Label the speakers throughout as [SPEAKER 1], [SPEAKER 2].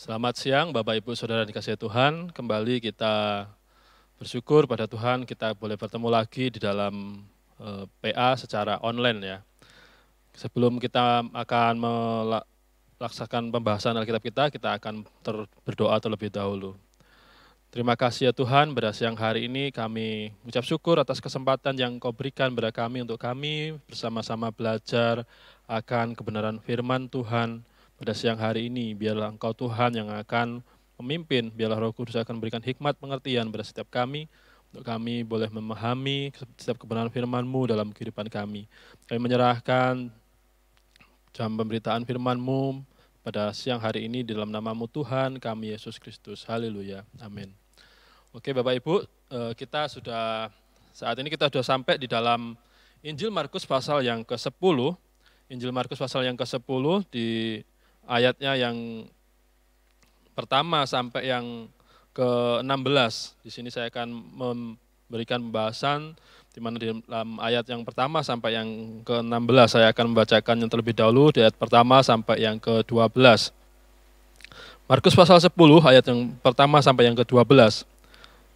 [SPEAKER 1] Selamat siang Bapak Ibu Saudara dikasihi Tuhan, kembali kita bersyukur pada Tuhan kita boleh bertemu lagi di dalam PA secara online ya. Sebelum kita akan melaksanakan pembahasan Alkitab kita akan berdoa terlebih dahulu. Terima kasih ya Tuhan, pada siang hari ini kami mengucap syukur atas kesempatan yang Kau berikan pada kami untuk kami bersama-sama belajar akan kebenaran firman Tuhan pada siang hari ini. Biarlah Engkau Tuhan yang akan memimpin, biarlah Roh Kudus akan memberikan hikmat pengertian pada setiap kami, untuk kami boleh memahami setiap kebenaran firman-Mu dalam kehidupan kami. Kami menyerahkan jam pemberitaan firman-Mu pada siang hari ini di dalam nama-Mu Tuhan kami Yesus Kristus. Haleluya. Amin. Oke Bapak Ibu, saat ini kita sudah sampai di dalam Injil Markus pasal yang ke-10. Injil Markus pasal yang ke-10 di ayatnya yang pertama sampai yang ke-16. Di sini saya akan memberikan pembahasan di mana di dalam ayat yang pertama sampai yang ke-16 saya akan membacakan yang terlebih dahulu di ayat pertama sampai yang ke-12. Markus pasal 10 ayat yang pertama sampai yang ke-12.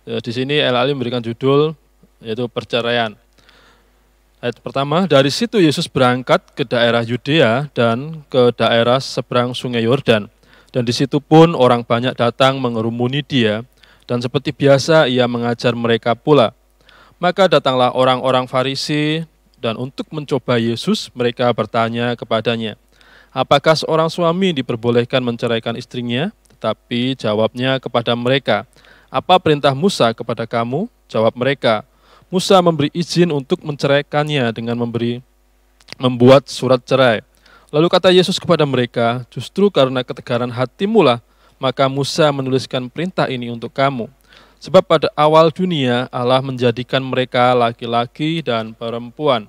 [SPEAKER 1] Di sini El-Ali memberikan judul yaitu perceraian. Ayat pertama, dari situ Yesus berangkat ke daerah Yudea dan ke daerah seberang sungai Yordan. Dan di situ pun orang banyak datang mengerumuni dia, dan seperti biasa ia mengajar mereka pula. Maka datanglah orang-orang Farisi, dan untuk mencoba Yesus mereka bertanya kepadanya, apakah seorang suami diperbolehkan menceraikan istrinya? Tetapi jawabnya kepada mereka, apa perintah Musa kepada kamu? Jawab mereka, Musa memberi izin untuk menceraikannya dengan membuat surat cerai. Lalu kata Yesus kepada mereka, justru karena ketegaran hatimu lah, maka Musa menuliskan perintah ini untuk kamu. Sebab pada awal dunia Allah menjadikan mereka laki-laki dan perempuan.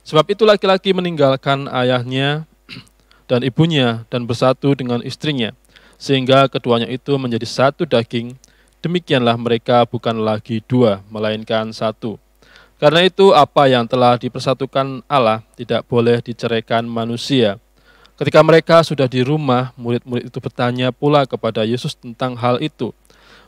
[SPEAKER 1] Sebab itu laki-laki meninggalkan ayahnya dan ibunya dan bersatu dengan istrinya, sehingga keduanya itu menjadi satu daging. Demikianlah mereka bukan lagi dua, melainkan satu. Karena itu apa yang telah dipersatukan Allah tidak boleh diceraikan manusia. Ketika mereka sudah di rumah, murid-murid itu bertanya pula kepada Yesus tentang hal itu.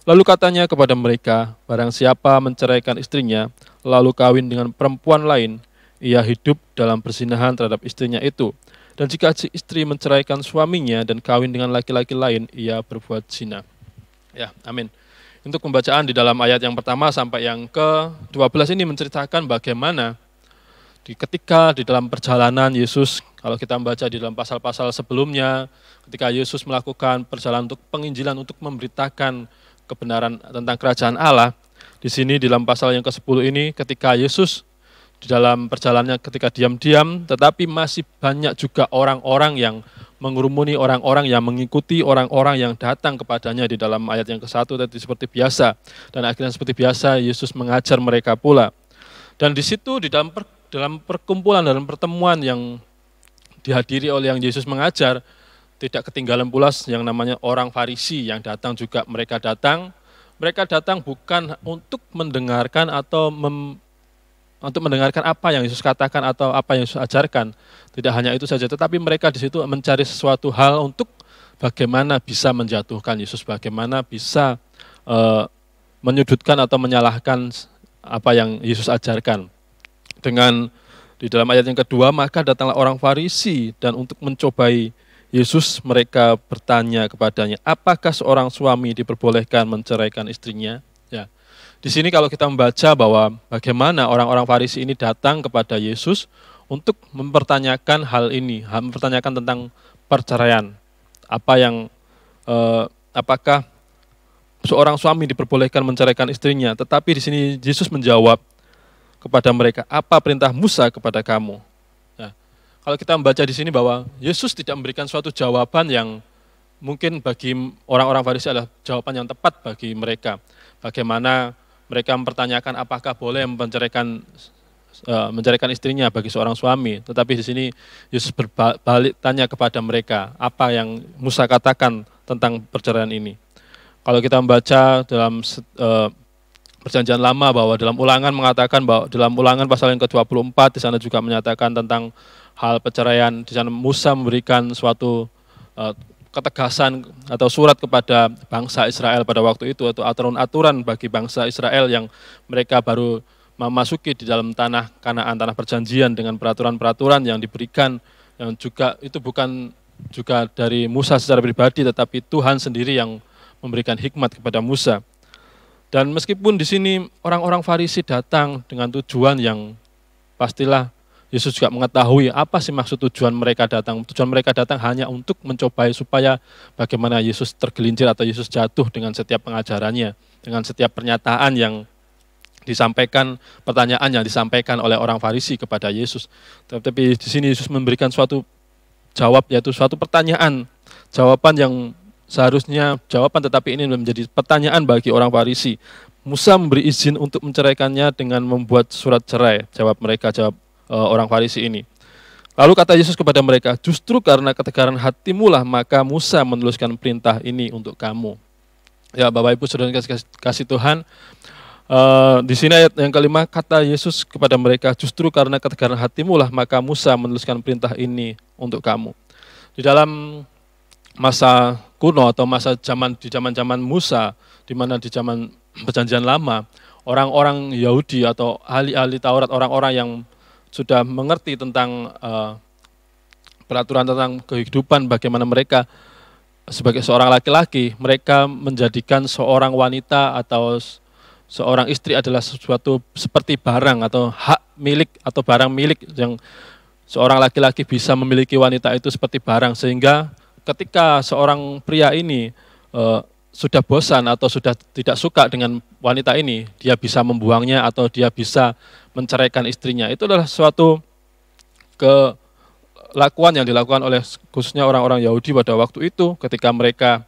[SPEAKER 1] Lalu katanya kepada mereka, barang siapa menceraikan istrinya, lalu kawin dengan perempuan lain, ia hidup dalam perzinahan terhadap istrinya itu. Dan jika si istri menceraikan suaminya dan kawin dengan laki-laki lain, ia berbuat zina. Ya, amin. Untuk pembacaan di dalam ayat yang pertama sampai yang ke-12 ini menceritakan bagaimana ketika di dalam perjalanan Yesus, kalau kita membaca di dalam pasal-pasal sebelumnya, ketika Yesus melakukan perjalanan untuk penginjilan, untuk memberitakan kebenaran tentang kerajaan Allah, di sini di dalam pasal yang ke-10 ini, ketika Yesus di dalam perjalanannya ketika diam-diam, tetapi masih banyak juga orang-orang yang mengurumuni, orang-orang yang mengikuti, orang-orang yang datang kepadanya di dalam ayat yang ke-1 tadi seperti biasa. Dan akhirnya seperti biasa Yesus mengajar mereka pula. Dan di situ di dalam perkumpulan, dalam pertemuan yang dihadiri oleh yang Yesus mengajar, tidak ketinggalan pula yang namanya orang Farisi yang datang juga. Mereka datang bukan untuk mendengarkan atau untuk mendengarkan apa yang Yesus katakan atau apa yang Yesus ajarkan. Tidak hanya itu saja, tetapi mereka di situ mencari sesuatu hal untuk bagaimana bisa menjatuhkan Yesus, bagaimana bisa menyudutkan atau menyalahkan apa yang Yesus ajarkan. Dengan di dalam ayat yang kedua, maka datanglah orang Farisi dan untuk mencobai Yesus mereka bertanya kepadanya, apakah seorang suami diperbolehkan menceraikan istrinya? Ya. Di sini kalau kita membaca bahwa bagaimana orang-orang Farisi ini datang kepada Yesus untuk mempertanyakan hal ini, mempertanyakan tentang perceraian. Apakah seorang suami diperbolehkan menceraikan istrinya? Tetapi di sini Yesus menjawab kepada mereka, apa perintah Musa kepada kamu? Nah, kalau kita membaca di sini bahwa Yesus tidak memberikan suatu jawaban yang mungkin bagi orang-orang Farisi adalah jawaban yang tepat bagi mereka. Bagaimana mereka mempertanyakan apakah boleh menceraikan istrinya bagi seorang suami. Tetapi di sini Yesus berbalik tanya kepada mereka, apa yang Musa katakan tentang perceraian ini. Kalau kita membaca dalam Perjanjian Lama bahwa dalam Ulangan mengatakan bahwa dalam Ulangan pasal yang ke-24 di sana juga menyatakan tentang hal perceraian. Di sana Musa memberikan suatu ketegasan atau surat kepada bangsa Israel pada waktu itu, atau aturan-aturan bagi bangsa Israel yang mereka baru memasuki di dalam tanah Kanaan, tanah perjanjian, dengan peraturan-peraturan yang diberikan, yang juga itu bukan juga dari Musa secara pribadi, tetapi Tuhan sendiri yang memberikan hikmat kepada Musa. Dan meskipun di sini orang-orang Farisi datang dengan tujuan yang pastilah Yesus juga mengetahui apa sih maksud tujuan mereka datang. Tujuan mereka datang hanya untuk mencobai supaya bagaimana Yesus tergelincir atau Yesus jatuh dengan setiap pengajarannya, dengan setiap pernyataan yang disampaikan, pertanyaan yang disampaikan oleh orang Farisi kepada Yesus. Tetapi di sini Yesus memberikan suatu jawab, yaitu suatu pertanyaan, jawaban yang seharusnya jawaban, tetapi ini menjadi pertanyaan bagi orang Farisi. Musa memberi izin untuk menceraikannya dengan membuat surat cerai, jawab orang Farisi ini. Lalu kata Yesus kepada mereka, justru karena ketegaran hatimu lah maka Musa menuliskan perintah ini untuk kamu. Ya Bapak Ibu Saudara kasih Tuhan, di sini ayat yang kelima, kata Yesus kepada mereka, justru karena ketegaran hatimu lah maka Musa menuliskan perintah ini untuk kamu. Di dalam masa kuno atau di zaman Musa, di mana di zaman Perjanjian Lama, orang-orang Yahudi atau ahli-ahli Taurat, orang-orang yang sudah mengerti tentang peraturan tentang kehidupan, bagaimana mereka sebagai seorang laki-laki, mereka menjadikan seorang wanita atau seorang istri adalah sesuatu seperti barang atau hak milik atau barang milik, yang seorang laki-laki bisa memiliki wanita itu seperti barang, sehingga ketika seorang pria ini sudah bosan atau sudah tidak suka dengan wanita ini, dia bisa membuangnya atau dia bisa menceraikan istrinya. Itu adalah suatu kelakuan yang dilakukan oleh khususnya orang-orang Yahudi pada waktu itu, ketika mereka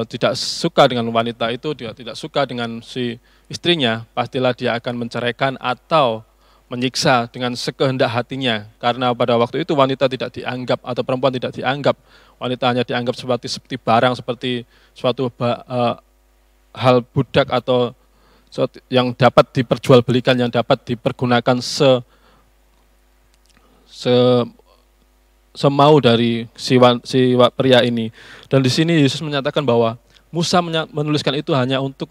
[SPEAKER 1] tidak suka dengan wanita itu, dia tidak suka dengan si istrinya, pastilah dia akan menceraikan atau menyiksa dengan sekehendak hatinya. Karena pada waktu itu wanita tidak dianggap atau perempuan tidak dianggap, wanita hanya dianggap seperti barang, seperti suatu hal budak atau yang dapat diperjualbelikan, yang dapat dipergunakan semau dari si pria ini. Dan di sini Yesus menyatakan bahwa Musa menuliskan itu hanya untuk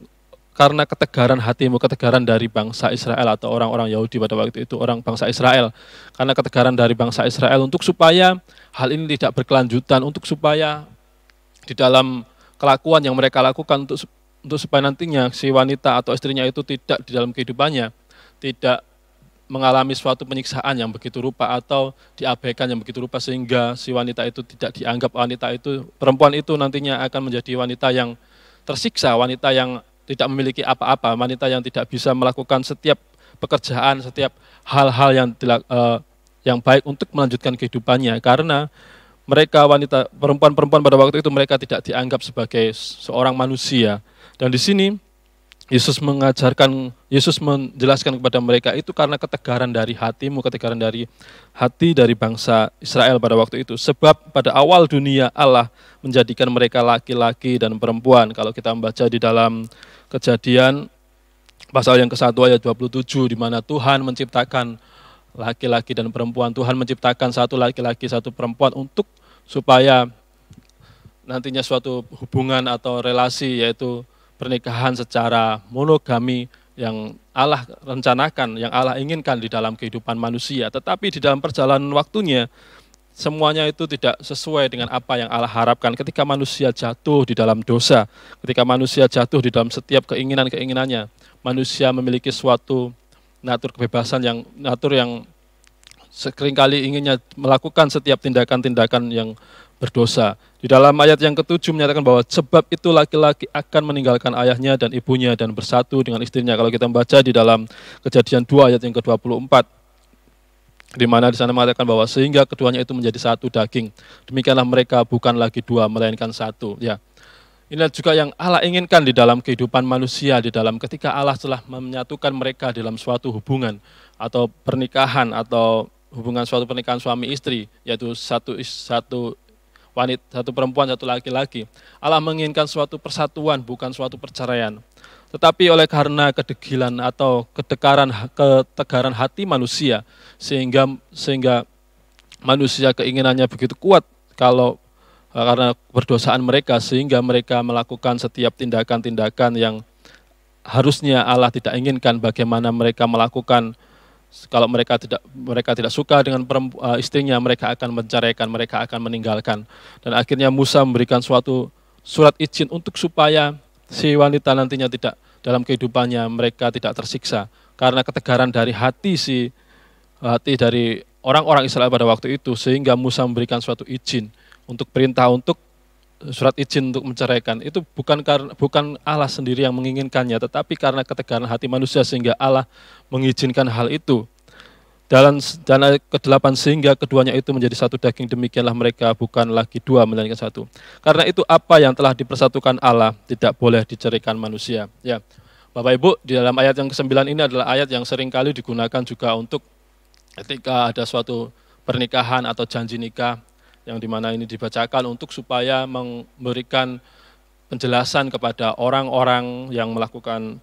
[SPEAKER 1] karena ketegaran hatimu, ketegaran dari bangsa Israel atau orang-orang Yahudi pada waktu itu, orang bangsa Israel. Karena ketegaran dari bangsa Israel, untuk supaya hal ini tidak berkelanjutan, untuk supaya di dalam kelakuan yang mereka lakukan, untuk supaya nantinya si wanita atau istrinya itu tidak di dalam kehidupannya, tidak mengalami suatu penyiksaan yang begitu rupa atau diabaikan yang begitu rupa, sehingga si wanita itu tidak dianggap wanita itu, perempuan itu nantinya akan menjadi wanita yang tersiksa, wanita yang tidak memiliki apa-apa, wanita yang tidak bisa melakukan setiap pekerjaan, setiap hal-hal yang baik untuk melanjutkan kehidupannya, karena mereka wanita, perempuan-perempuan pada waktu itu mereka tidak dianggap sebagai seorang manusia. Dan di sini Yesus menjelaskan kepada mereka itu karena ketegaran dari hatimu, ketegaran dari hati dari bangsa Israel pada waktu itu. Sebab pada awal dunia Allah menjadikan mereka laki-laki dan perempuan. Kalau kita membaca di dalam Kejadian pasal yang ke-1 ayat 27, di mana Tuhan menciptakan laki-laki dan perempuan. Tuhan menciptakan satu laki-laki, satu perempuan untuk supaya nantinya suatu hubungan atau relasi, yaitu pernikahan secara monogami yang Allah rencanakan, yang Allah inginkan di dalam kehidupan manusia. Tetapi di dalam perjalanan waktunya, semuanya itu tidak sesuai dengan apa yang Allah harapkan. Ketika manusia jatuh di dalam dosa, ketika manusia jatuh di dalam setiap keinginan-keinginannya, manusia memiliki suatu natur kebebasan yang seringkali inginnya melakukan setiap tindakan-tindakan yang berdosa. Di dalam ayat yang ke-7 menyatakan bahwa sebab itu laki-laki akan meninggalkan ayahnya dan ibunya dan bersatu dengan istrinya. Kalau kita membaca di dalam Kejadian 2 ayat yang ke-24, di mana di sana mengatakan bahwa sehingga keduanya itu menjadi satu daging. Demikianlah mereka bukan lagi dua, melainkan satu. Ya, inilah juga yang Allah inginkan di dalam kehidupan manusia, di dalam ketika Allah telah menyatukan mereka dalam suatu hubungan atau pernikahan atau hubungan suatu pernikahan suami istri, yaitu satu wanita, satu perempuan, satu laki-laki. Allah menginginkan suatu persatuan, bukan suatu perceraian. Tetapi oleh karena kedegilan atau ketegaran hati manusia, sehingga manusia keinginannya begitu kuat kalau karena berdosaan mereka, sehingga mereka melakukan setiap tindakan-tindakan yang harusnya Allah tidak inginkan. Bagaimana mereka melakukan, kalau mereka tidak suka dengan istrinya, mereka akan menceraikan, mereka akan meninggalkan. Dan akhirnya Musa memberikan suatu surat izin untuk supaya si wanita nantinya tidak, dalam kehidupannya mereka tidak tersiksa karena ketegaran dari hati dari orang-orang Israel pada waktu itu, sehingga Musa memberikan suatu izin untuk perintah untuk surat izin untuk menceraikan. Itu bukan Allah sendiri yang menginginkannya, tetapi karena ketegaran hati manusia sehingga Allah mengizinkan hal itu. Dalam ayat ke-8, sehingga keduanya itu menjadi satu daging, demikianlah mereka bukan lagi dua melainkan satu. Karena itu apa yang telah dipersatukan Allah tidak boleh diceraikan manusia. Ya, Bapak Ibu, di dalam ayat yang ke-9 ini adalah ayat yang seringkali digunakan juga untuk ketika ada suatu pernikahan atau janji nikah, yang dimana ini dibacakan untuk supaya memberikan penjelasan kepada orang-orang yang melakukan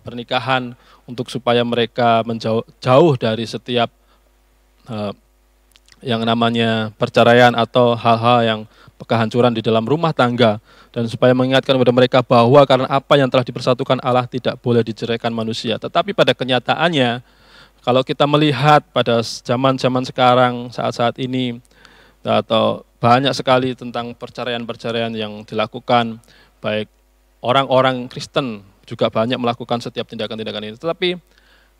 [SPEAKER 1] pernikahan, untuk supaya mereka jauh dari setiap yang namanya perceraian atau hal-hal yang kehancuran di dalam rumah tangga, dan supaya mengingatkan kepada mereka bahwa karena apa yang telah dipersatukan Allah tidak boleh diceraikan manusia. Tetapi pada kenyataannya, kalau kita melihat pada zaman-zaman sekarang, saat-saat ini, atau banyak sekali tentang perceraian-perceraian yang dilakukan, baik orang-orang Kristen juga banyak melakukan setiap tindakan-tindakan ini. Tetapi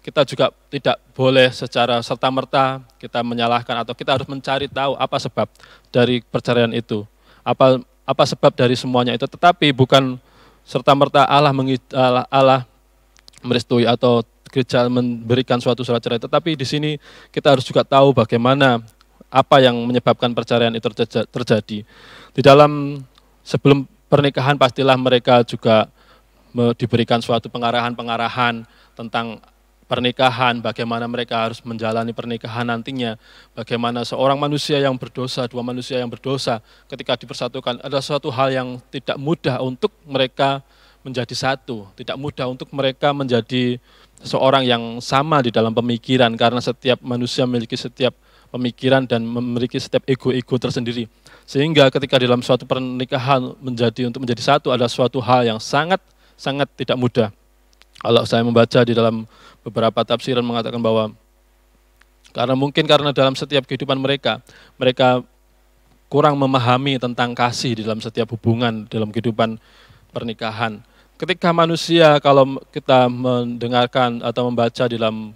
[SPEAKER 1] kita juga tidak boleh secara serta-merta kita menyalahkan, atau kita harus mencari tahu apa sebab dari perceraian itu, apa sebab dari semuanya itu. Tetapi bukan serta-merta Allah merestui atau gereja memberikan suatu surat cerai, tetapi di sini kita harus juga tahu bagaimana apa yang menyebabkan perceraian itu terjadi. Di dalam sebelum pernikahan pastilah mereka juga diberikan suatu pengarahan-pengarahan tentang pernikahan, bagaimana mereka harus menjalani pernikahan nantinya, bagaimana seorang manusia yang berdosa, dua manusia yang berdosa ketika dipersatukan, ada suatu hal yang tidak mudah untuk mereka menjadi satu, tidak mudah untuk mereka menjadi seorang yang sama di dalam pemikiran, karena setiap manusia memiliki setiap pemikiran dan memiliki setiap ego-ego tersendiri. Sehingga ketika dalam suatu pernikahan untuk menjadi satu adalah suatu hal yang sangat tidak mudah. Kalau saya membaca di dalam beberapa tafsiran mengatakan bahwa karena dalam setiap kehidupan mereka kurang memahami tentang kasih di dalam setiap hubungan dalam kehidupan pernikahan. Ketika manusia, kalau kita mendengarkan atau membaca di dalam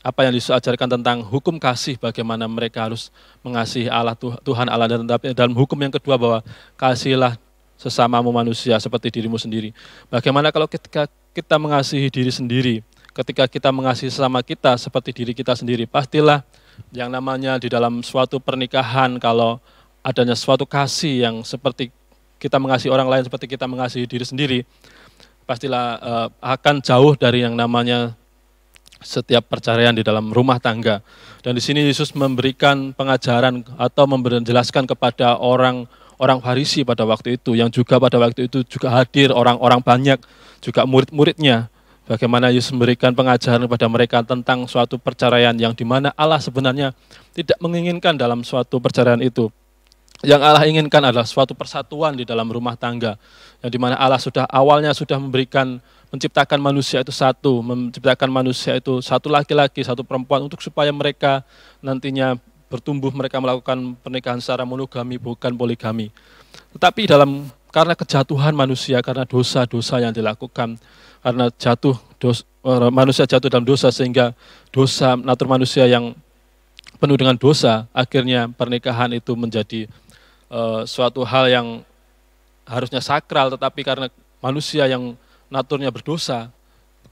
[SPEAKER 1] apa yang diajarkan tentang hukum kasih, bagaimana mereka harus mengasihi Allah, Tuhan Allah, dan dalam hukum yang kedua bahwa kasihilah sesamamu manusia seperti dirimu sendiri. Bagaimana kalau ketika kita mengasihi diri sendiri, ketika kita mengasihi sesama kita seperti diri kita sendiri, pastilah yang namanya di dalam suatu pernikahan, kalau adanya suatu kasih yang seperti kita mengasihi orang lain seperti kita mengasihi diri sendiri, pastilah akan jauh dari yang namanya setiap perceraian di dalam rumah tangga. Dan di sini Yesus memberikan pengajaran atau menjelaskan kepada orang Farisi pada waktu itu, yang juga pada waktu itu juga hadir orang-orang banyak, juga murid-muridnya. Bagaimana Yesus memberikan pengajaran kepada mereka tentang suatu perceraian yang dimana Allah sebenarnya tidak menginginkan dalam suatu perceraian itu. Yang Allah inginkan adalah suatu persatuan di dalam rumah tangga, yang dimana Allah awalnya sudah menciptakan manusia itu satu, menciptakan manusia itu satu laki-laki, satu perempuan, untuk supaya mereka nantinya bertumbuh, mereka melakukan pernikahan secara monogami, bukan poligami. Tetapi karena kejatuhan manusia, karena dosa-dosa yang dilakukan, karena manusia jatuh dalam dosa, sehingga dosa natur manusia yang penuh dengan dosa, akhirnya pernikahan itu menjadi suatu hal yang harusnya sakral, tetapi karena manusia yang naturnya berdosa,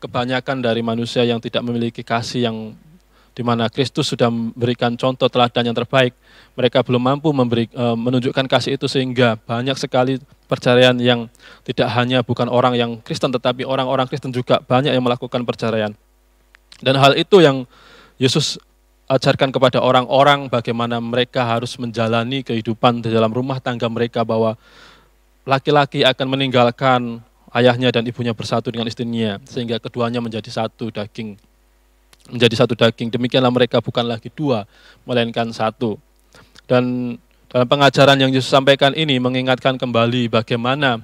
[SPEAKER 1] kebanyakan dari manusia yang tidak memiliki kasih yang dimana Kristus sudah memberikan contoh teladan yang terbaik, mereka belum mampu menunjukkan kasih itu, sehingga banyak sekali perceraian yang tidak hanya bukan orang yang Kristen, tetapi orang-orang Kristen juga banyak yang melakukan perceraian. Dan hal itu yang Yesus ajarkan kepada orang-orang, bagaimana mereka harus menjalani kehidupan di dalam rumah tangga mereka, bahwa laki-laki akan meninggalkan ayahnya dan ibunya, bersatu dengan istrinya, sehingga keduanya menjadi satu daging. Demikianlah mereka bukan lagi dua, melainkan satu. Dan Dalam pengajaran yang Yesus sampaikan ini mengingatkan kembali bagaimana,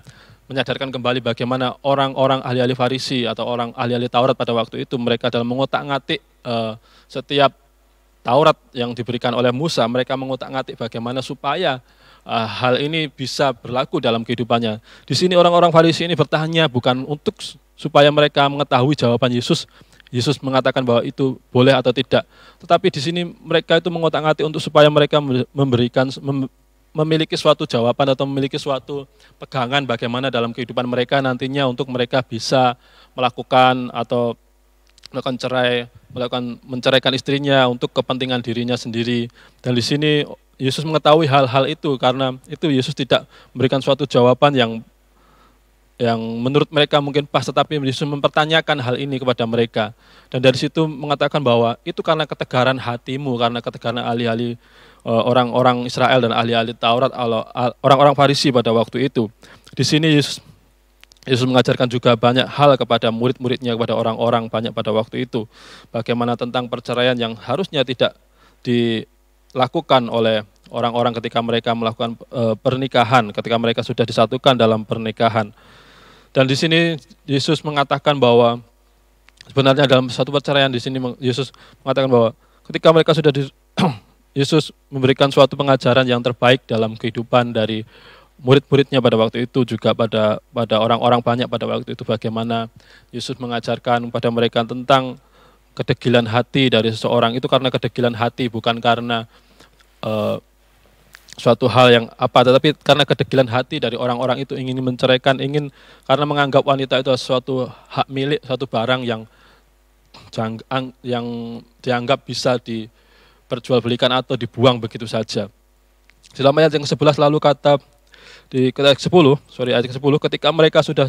[SPEAKER 1] menyadarkan kembali bagaimana orang-orang ahli-ahli Farisi atau orang ahli-ahli Taurat pada waktu itu mereka dalam mengotak-ngatik setiap Taurat yang diberikan oleh Musa, mereka mengotak-ngatik bagaimana supaya hal ini bisa berlaku dalam kehidupannya. Di sini orang-orang Farisi ini bertanya bukan untuk supaya mereka mengetahui jawaban Yesus. Yesus mengatakan bahwa itu boleh atau tidak. Tetapi di sini mereka itu mengotak-ngatik untuk supaya mereka memiliki suatu jawaban atau memiliki suatu pegangan bagaimana dalam kehidupan mereka nantinya untuk mereka bisa melakukan atau menceraikan istrinya untuk kepentingan dirinya sendiri. Dan di sini Yesus mengetahui hal-hal itu karena itu Yesus tidak memberikan suatu jawaban yang menurut mereka mungkin pas, tetapi Yesus mempertanyakan hal ini kepada mereka. Dan dari situ mengatakan bahwa itu karena ketegaran hatimu, karena ketegaran ahli-ahli orang-orang Israel dan ahli-ahli Taurat, orang-orang Farisi pada waktu itu. Di sini Yesus mengajarkan juga banyak hal kepada murid-muridnya, kepada orang-orang banyak pada waktu itu. Bagaimana tentang perceraian yang harusnya tidak dilakukan oleh orang-orang ketika mereka melakukan pernikahan, ketika mereka sudah disatukan dalam pernikahan. Dan di sini Yesus mengatakan bahwa sebenarnya dalam satu perceraian di sini Yesus mengatakan bahwa ketika mereka sudah Yesus memberikan suatu pengajaran yang terbaik dalam kehidupan dari murid-muridnya pada waktu itu, juga pada orang-orang banyak pada waktu itu, bagaimana Yesus mengajarkan kepada mereka tentang kedegilan hati dari seseorang. Itu karena kedegilan hati, bukan karena suatu hal yang tetapi karena kedegilan hati dari orang-orang itu ingin menceraikan, karena menganggap wanita itu suatu hak milik, suatu barang yang dianggap bisa diperjualbelikan atau dibuang begitu saja. Dalam ayat yang 11 lalu kata di ayat ke-10, ketika mereka sudah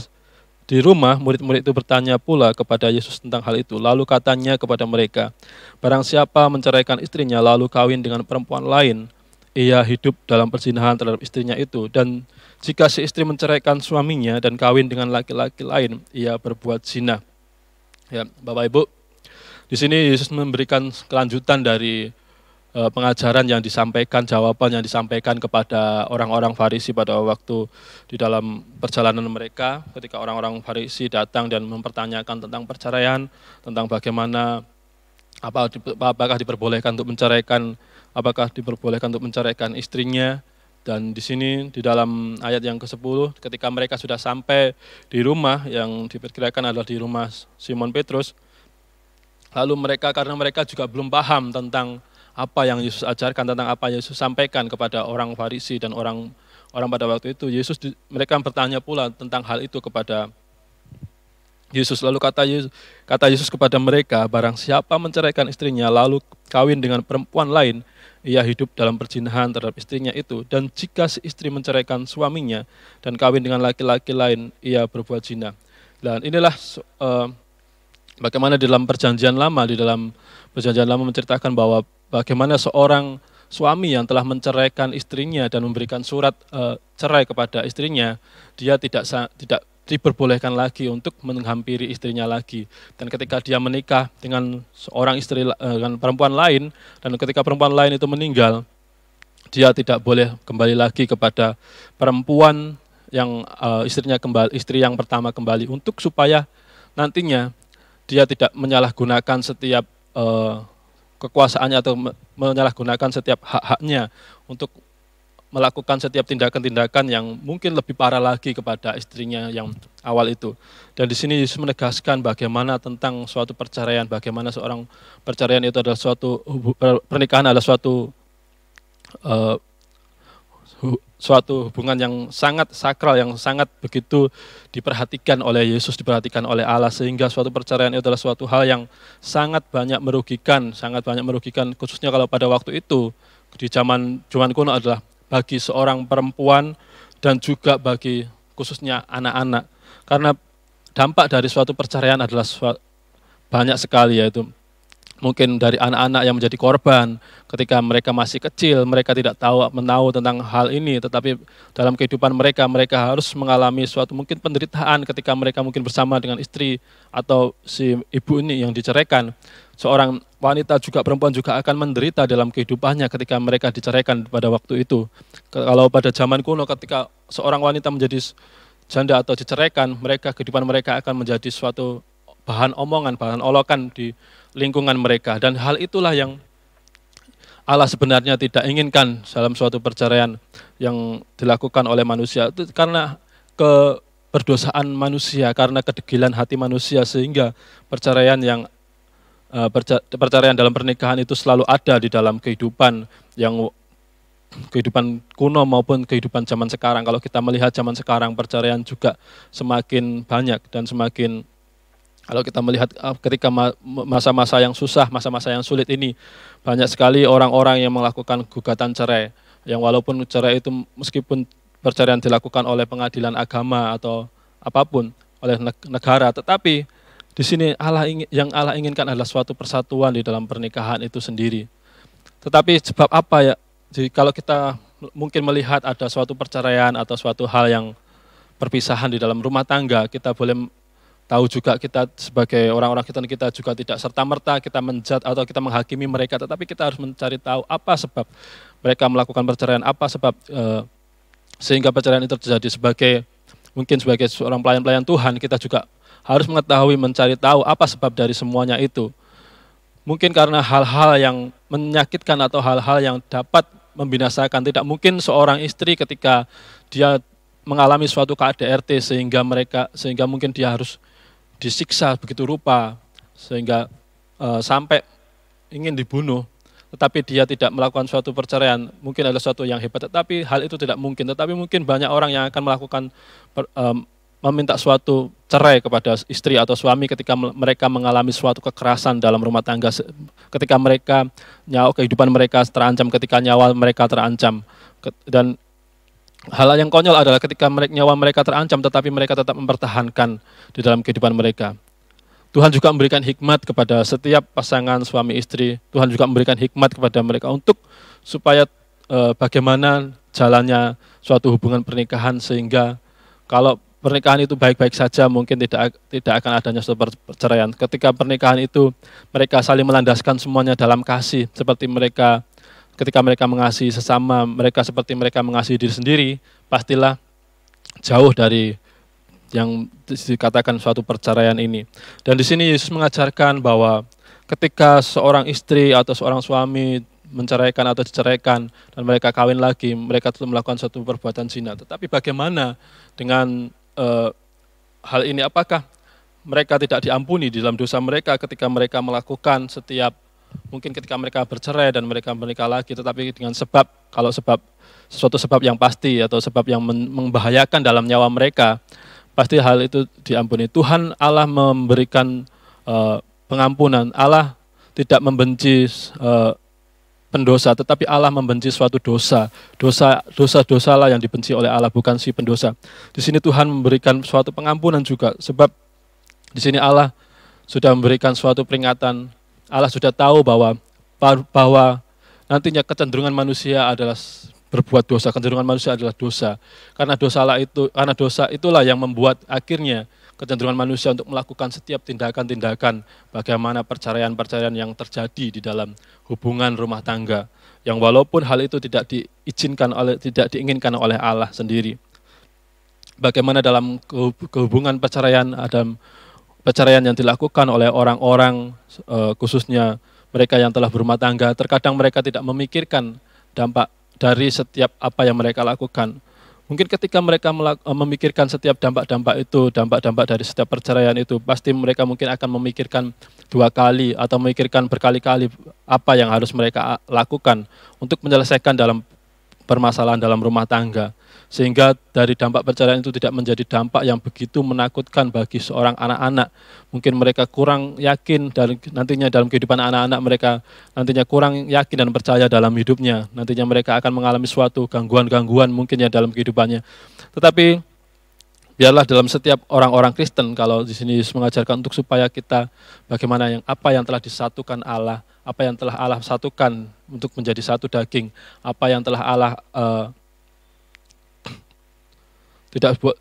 [SPEAKER 1] di rumah, murid-murid itu bertanya pula kepada Yesus tentang hal itu. Lalu katanya kepada mereka, barang siapa menceraikan istrinya lalu kawin dengan perempuan lain, ia hidup dalam perzinahan terhadap istrinya itu. Dan jika si istri menceraikan suaminya dan kawin dengan laki-laki lain, ia berbuat zina. Ya, Bapak Ibu, di sini Yesus memberikan kelanjutan dari pengajaran yang disampaikan, jawaban yang disampaikan kepada orang-orang Farisi pada waktu di dalam perjalanan mereka, ketika orang-orang Farisi datang dan mempertanyakan tentang perceraian, tentang bagaimana apakah diperbolehkan untuk menceraikan istrinya. Dan di sini di dalam ayat yang ke-10, ketika mereka sudah sampai di rumah yang diperkirakan adalah di rumah Simon Petrus, lalu karena mereka juga belum paham tentang apa yang Yesus ajarkan, tentang apa yang Yesus sampaikan kepada orang Farisi dan orang pada waktu itu, mereka bertanya pula tentang hal itu kepada Yesus. Lalu kata Yesus kepada mereka, barang siapa menceraikan istrinya lalu kawin dengan perempuan lain, ia hidup dalam perzinahan terhadap istrinya itu. Dan jika si istri menceraikan suaminya dan kawin dengan laki-laki lain, ia berbuat zina. Dan inilah bagaimana di dalam perjanjian lama menceritakan bahwa bagaimana seorang suami yang telah menceraikan istrinya dan memberikan surat cerai kepada istrinya, dia tidak diperbolehkan lagi untuk menghampiri istrinya lagi. Dan ketika dia menikah dengan seorang istri dengan perempuan lain, dan ketika perempuan lain itu meninggal, dia tidak boleh kembali lagi kepada perempuan yang istri yang pertama kembali, untuk supaya nantinya dia tidak menyalahgunakan setiap kekuasaannya atau menyalahgunakan setiap hak-haknya untuk melakukan setiap tindakan-tindakan yang mungkin lebih parah lagi kepada istrinya yang awal itu. Dan di sini Yesus menegaskan bagaimana tentang suatu perceraian, bagaimana seorang perceraian itu adalah pernikahan adalah suatu hubungan yang sangat sakral, yang sangat begitu diperhatikan oleh Yesus, diperhatikan oleh Allah, sehingga suatu perceraian itu adalah suatu hal yang sangat banyak merugikan, khususnya kalau pada waktu itu di zaman kuno adalah bagi seorang perempuan dan juga bagi khususnya anak-anak. Karena dampak dari suatu perceraian adalah banyak sekali, yaitu mungkin dari anak-anak yang menjadi korban ketika mereka masih kecil, mereka tidak menahu tentang hal ini, tetapi dalam kehidupan mereka harus mengalami suatu mungkin penderitaan ketika mereka mungkin bersama dengan istri atau si ibu ini yang diceraikan. wanita juga, perempuan juga akan menderita dalam kehidupannya ketika mereka diceraikan pada waktu itu. Kalau pada zaman kuno ketika seorang wanita menjadi janda atau diceraikan, kehidupan mereka akan menjadi suatu bahan omongan, bahan olokan di lingkungan mereka. Dan hal itulah yang Allah sebenarnya tidak inginkan dalam suatu perceraian yang dilakukan oleh manusia. Itu karena keberdosaan manusia, karena kedegilan hati manusia, sehingga perceraian dalam pernikahan itu selalu ada di dalam kehidupan kuno maupun kehidupan zaman sekarang. Kalau kita melihat zaman sekarang, perceraian juga semakin banyak dan semakin, kalau kita melihat ketika masa-masa yang susah, masa-masa yang sulit ini, banyak sekali orang-orang yang melakukan gugatan cerai, yang walaupun cerai itu meskipun perceraian dilakukan oleh pengadilan agama atau apapun, oleh negara, tetapi di sini yang Allah inginkan adalah suatu persatuan di dalam pernikahan itu sendiri. Tetapi sebab apa ya, kalau kita mungkin melihat ada suatu perceraian atau suatu hal yang perpisahan di dalam rumah tangga, kita boleh tahu juga kita sebagai orang-orang kita juga tidak serta-merta kita menjudge atau kita menghakimi mereka, tetapi kita harus mencari tahu apa sebab mereka melakukan perceraian, apa sebab sehingga perceraian itu terjadi. Mungkin sebagai seorang pelayan-pelayan Tuhan, kita juga harus mengetahui, mencari tahu apa sebab dari semuanya itu. Mungkin karena hal-hal yang menyakitkan atau hal-hal yang dapat membinasakan. Tidak mungkin seorang istri ketika dia mengalami suatu KDRT sehingga mungkin dia harus disiksa begitu rupa sehingga sampai ingin dibunuh, tetapi dia tidak melakukan suatu perceraian, mungkin adalah suatu yang hebat, tetapi hal itu tidak mungkin. Tetapi mungkin banyak orang yang akan melakukan meminta suatu cerai kepada istri atau suami ketika mereka mengalami suatu kekerasan dalam rumah tangga, ketika kehidupan mereka terancam, ketika nyawa mereka terancam. Dan hal yang konyol adalah ketika nyawa mereka terancam, tetapi mereka tetap mempertahankan di dalam kehidupan mereka. Tuhan juga memberikan hikmat kepada setiap pasangan suami istri. Tuhan juga memberikan hikmat kepada mereka supaya bagaimana jalannya suatu hubungan pernikahan, sehingga kalau pernikahan itu baik-baik saja, mungkin tidak akan adanya suatu perceraian. Ketika pernikahan itu mereka saling melandaskan semuanya dalam kasih, ketika mereka mengasihi sesama, seperti mereka mengasihi diri sendiri, pastilah jauh dari yang dikatakan suatu perceraian ini. Dan di sini Yesus mengajarkan bahwa ketika seorang istri atau seorang suami menceraikan atau diceraikan dan mereka kawin lagi, mereka telah melakukan suatu perbuatan zina. Tetapi bagaimana dengan hal ini? Apakah mereka tidak diampuni di dalam dosa mereka ketika mereka melakukan mungkin ketika mereka bercerai dan mereka menikah lagi, tetapi dengan sesuatu sebab yang pasti atau sebab yang membahayakan dalam nyawa mereka, pasti hal itu diampuni. Tuhan Allah memberikan pengampunan. Allah tidak membenci pendosa, tetapi Allah membenci suatu dosa. Dosa-dosalah yang dibenci oleh Allah, bukan si pendosa. Di sini Tuhan memberikan suatu pengampunan juga, sebab di sini Allah sudah memberikan suatu peringatan. Allah sudah tahu bahwa nantinya kecenderungan manusia adalah berbuat dosa, kecenderungan manusia adalah dosa. Karena dosa itulah yang membuat akhirnya kecenderungan manusia untuk melakukan setiap tindakan-tindakan bagaimana perceraian-perceraian yang terjadi di dalam hubungan rumah tangga, yang walaupun hal itu tidak diinginkan oleh Allah sendiri. Bagaimana dalam kehubungan perceraian, ada perceraian yang dilakukan oleh orang-orang, khususnya mereka yang telah berumah tangga, terkadang mereka tidak memikirkan dampak dari setiap apa yang mereka lakukan. Mungkin ketika mereka memikirkan setiap dampak-dampak dari setiap perceraian itu, pasti mereka mungkin akan memikirkan 2 kali atau memikirkan berkali-kali apa yang harus mereka lakukan untuk menyelesaikan dalam permasalahan dalam rumah tangga. Sehingga dari dampak perceraian itu tidak menjadi dampak yang begitu menakutkan bagi seorang anak-anak. Mungkin mereka kurang yakin nantinya dalam kehidupan anak-anak mereka, nantinya kurang yakin dan percaya dalam hidupnya. Nantinya mereka akan mengalami suatu gangguan-gangguan mungkin ya dalam kehidupannya. Tetapi biarlah dalam setiap orang-orang Kristen, kalau di sini Yesus mengajarkan untuk supaya kita bagaimana apa yang telah disatukan Allah, apa yang telah Allah satukan untuk menjadi satu daging, apa yang telah Allah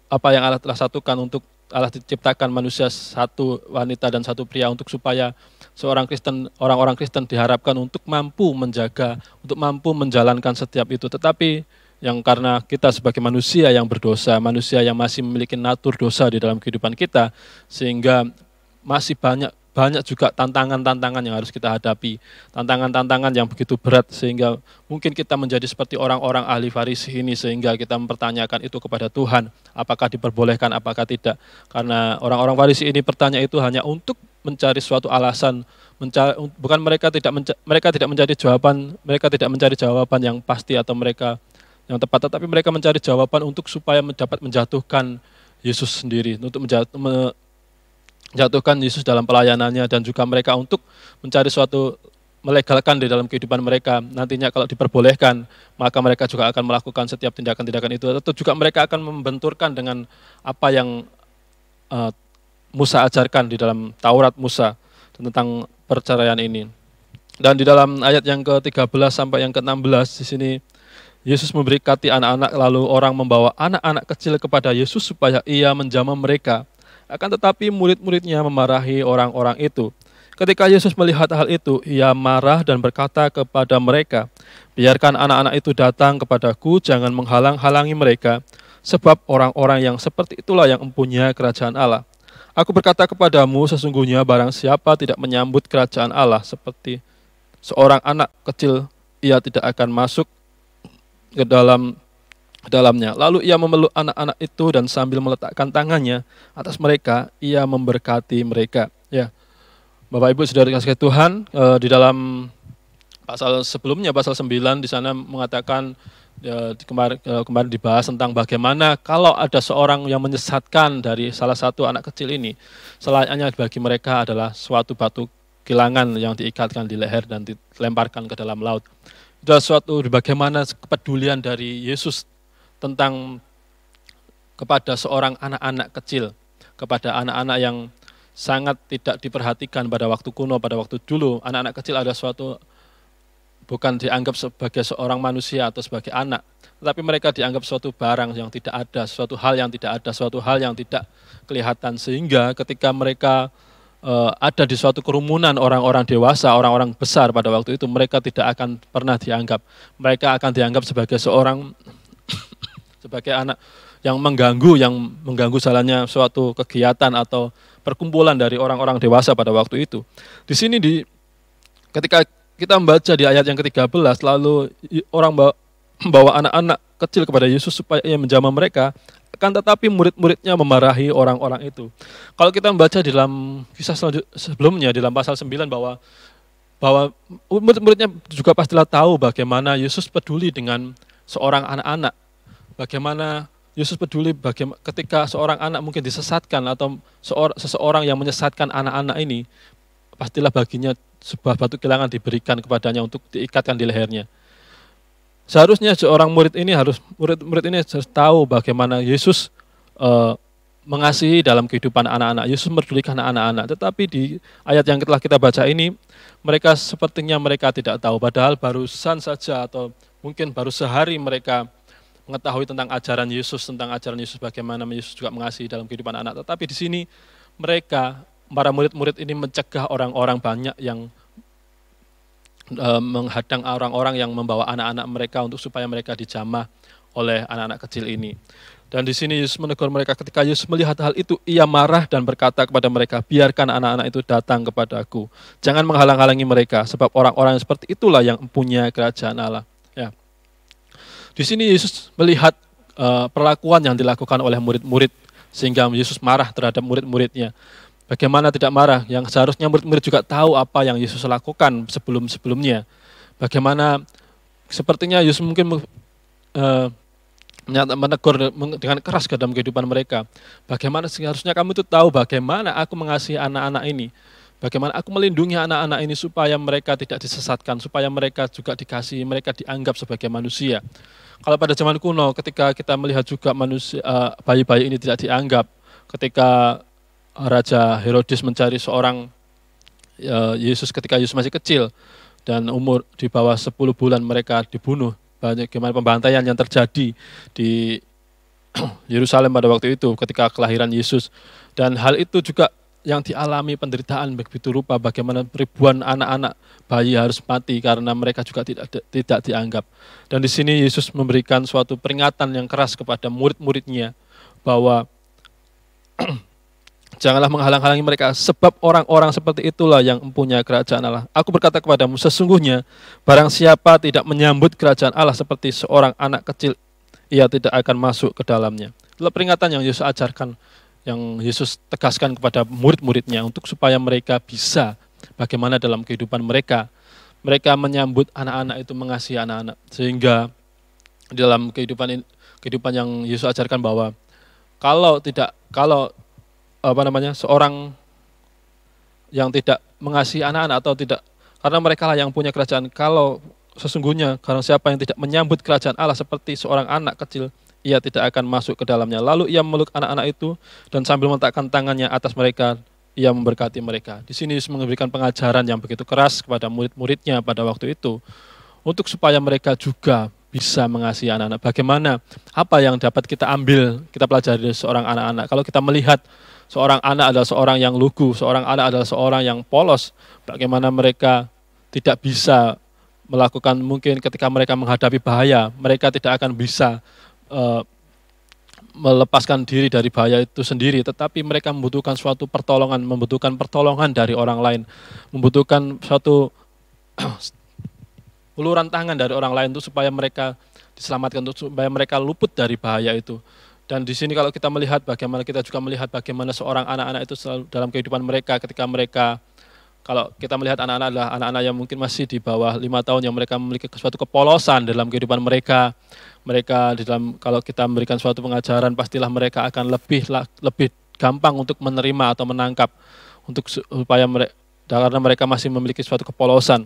[SPEAKER 1] Allah telah satukan untuk Allah ciptakan manusia satu wanita dan satu pria untuk supaya seorang Kristen, orang-orang Kristen diharapkan untuk mampu menjaga, untuk mampu menjalankan setiap itu. Tetapi yang karena kita sebagai manusia yang berdosa, manusia yang masih memiliki natur dosa di dalam kehidupan kita, sehingga masih banyak juga tantangan-tantangan yang harus kita hadapi, tantangan-tantangan yang begitu berat sehingga mungkin kita menjadi seperti orang-orang ahli Farisi ini sehingga kita mempertanyakan itu kepada Tuhan, apakah diperbolehkan, apakah tidak. Karena orang-orang Farisi ini bertanya itu hanya untuk mencari suatu alasan, bukan mereka tidak mencari jawaban, mereka tidak mencari jawaban yang pasti atau mereka yang tepat, tetapi mereka mencari jawaban untuk supaya dapat menjatuhkan Yesus sendiri, untuk menjatuhkan Yesus dalam pelayanannya, dan juga mereka untuk mencari suatu melegalkan di dalam kehidupan mereka. Nantinya kalau diperbolehkan, maka mereka juga akan melakukan setiap tindakan-tindakan itu, atau juga mereka akan membenturkan dengan apa yang Musa ajarkan di dalam Taurat Musa tentang perceraian ini. Dan di dalam ayat yang ke-13 sampai yang ke-16 di sini Yesus memberkati anak-anak, lalu orang membawa anak-anak kecil kepada Yesus supaya ia menjamah mereka. Akan tetapi murid-muridnya memarahi orang-orang itu. Ketika Yesus melihat hal itu, ia marah dan berkata kepada mereka, "Biarkan anak-anak itu datang kepadaku, jangan menghalang-halangi mereka, sebab orang-orang yang seperti itulah yang mempunyai kerajaan Allah. Aku berkata kepadamu, sesungguhnya barang siapa tidak menyambut kerajaan Allah seperti seorang anak kecil, ia tidak akan masuk ke dalamnya." Lalu ia memeluk anak-anak itu dan sambil meletakkan tangannya atas mereka, ia memberkati mereka. Ya, Bapak Ibu Saudara kasih Tuhan, di dalam pasal sebelumnya, pasal 9 di sana mengatakan, kemarin dibahas tentang bagaimana kalau ada seorang yang menyesatkan dari salah satu anak kecil ini, selayaknya bagi mereka adalah suatu batu kilangan yang diikatkan di leher dan dilemparkan ke dalam laut. Itu adalah suatu bagaimana kepedulian dari Yesus tentang kepada seorang anak-anak kecil, kepada anak-anak yang sangat tidak diperhatikan pada waktu kuno, pada waktu dulu. Anak-anak kecil ada suatu, bukan dianggap sebagai seorang manusia atau sebagai anak, tetapi mereka dianggap suatu barang yang tidak ada, suatu hal yang tidak ada, suatu hal yang tidak kelihatan. Sehingga ketika mereka ada di suatu kerumunan orang-orang dewasa, orang-orang besar pada waktu itu, mereka tidak akan pernah dianggap. Mereka akan dianggap sebagai seorang sebagai anak yang mengganggu jalannya suatu kegiatan atau perkumpulan dari orang-orang dewasa pada waktu itu. Di sini ketika kita membaca di ayat yang ke-13, lalu orang membawa anak-anak kecil kepada Yesus supaya ia menjamah mereka, akan tetapi murid-muridnya memarahi orang-orang itu. Kalau kita membaca di dalam kisah sebelumnya, di dalam pasal 9, bahwa murid-muridnya juga pastilah tahu bagaimana Yesus peduli dengan seorang anak-anak. Bagaimana Yesus peduli ketika seorang anak mungkin disesatkan atau seseorang yang menyesatkan anak-anak ini, pastilah baginya sebuah batu kilangan diberikan kepadanya untuk diikatkan di lehernya. Seharusnya seorang murid ini harus tahu bagaimana Yesus mengasihi dalam kehidupan anak-anak. Yesus mempedulikan anak-anak. Tetapi di ayat yang telah kita baca ini, mereka sepertinya mereka tidak tahu. Padahal barusan saja atau mungkin baru sehari mereka mengetahui tentang ajaran Yesus bagaimana Yesus juga mengasihi dalam kehidupan anak. Tetapi di sini mereka, para murid-murid ini mencegah orang-orang banyak yang menghadang orang-orang yang membawa anak-anak mereka untuk supaya mereka dijamah oleh anak-anak kecil ini. Dan di sini Yesus menegur mereka. Ketika Yesus melihat hal itu, ia marah dan berkata kepada mereka, "Biarkan anak-anak itu datang kepadaku. Jangan menghalang-halangi mereka, sebab orang-orang seperti itulah yang mempunyai kerajaan Allah." Ya. Di sini Yesus melihat perlakuan yang dilakukan oleh murid-murid, sehingga Yesus marah terhadap murid-muridnya. Bagaimana tidak marah, yang seharusnya murid-murid juga tahu apa yang Yesus lakukan sebelum-sebelumnya. Bagaimana sepertinya Yesus mungkin menegur dengan keras ke dalam kehidupan mereka. Bagaimana seharusnya kamu itu tahu bagaimana aku mengasihi anak-anak ini. Bagaimana aku melindungi anak-anak ini supaya mereka tidak disesatkan, supaya mereka juga dikasihi, mereka dianggap sebagai manusia. Kalau pada zaman kuno, ketika kita melihat juga manusia, bayi-bayi ini tidak dianggap, ketika Raja Herodes mencari seorang Yesus ketika Yesus masih kecil dan umur di bawah 10 bulan, mereka dibunuh. Bagaimana pembantaian yang terjadi di Yerusalem pada waktu itu ketika kelahiran Yesus. Dan hal itu juga yang dialami penderitaan begitu rupa, bagaimana ribuan anak-anak bayi harus mati karena mereka juga tidak dianggap. Dan di sini Yesus memberikan suatu peringatan yang keras kepada murid-muridnya bahwa janganlah menghalang-halangi mereka, sebab orang-orang seperti itulah yang mempunyai kerajaan Allah. Aku berkata kepadamu, sesungguhnya barang siapa tidak menyambut kerajaan Allah seperti seorang anak kecil, ia tidak akan masuk ke dalamnya. Itulah peringatan yang Yesus ajarkan, yang Yesus tegaskan kepada murid-muridnya untuk supaya mereka bisa bagaimana dalam kehidupan mereka. Mereka menyambut anak-anak itu, mengasihi anak-anak. Sehingga dalam kehidupan yang Yesus ajarkan bahwa kalau seorang yang tidak mengasihi anak-anak atau tidak, karena mereka lah yang punya kerajaan. Kalau sesungguhnya karena siapa yang tidak menyambut kerajaan Allah seperti seorang anak kecil, ia tidak akan masuk ke dalamnya. Lalu ia memeluk anak-anak itu dan sambil meletakkan tangannya atas mereka, ia memberkati mereka. Di sini Yesus memberikan pengajaran yang begitu keras kepada murid-muridnya pada waktu itu untuk supaya mereka juga bisa mengasihi anak-anak. Bagaimana, apa yang dapat kita ambil, kita pelajari dari seorang anak-anak. Kalau kita melihat seorang anak adalah seorang yang lugu, seorang anak adalah seorang yang polos, bagaimana mereka tidak bisa melakukan, mungkin ketika mereka menghadapi bahaya, mereka tidak akan bisa melepaskan diri dari bahaya itu sendiri, tetapi mereka membutuhkan suatu pertolongan, membutuhkan pertolongan dari orang lain, membutuhkan suatu uluran tangan dari orang lain itu supaya mereka diselamatkan, supaya mereka luput dari bahaya itu. Dan di sini kalau kita melihat bagaimana, kita juga melihat bagaimana seorang anak-anak itu selalu dalam kehidupan mereka, ketika mereka, kalau kita melihat anak-anak adalah anak-anak yang mungkin masih di bawah 5 tahun, yang mereka memiliki suatu kepolosan dalam kehidupan mereka. Mereka di dalam, kalau kita memberikan suatu pengajaran, pastilah mereka akan lebih gampang untuk menerima atau menangkap, untuk supaya mereka, karena mereka masih memiliki suatu kepolosan.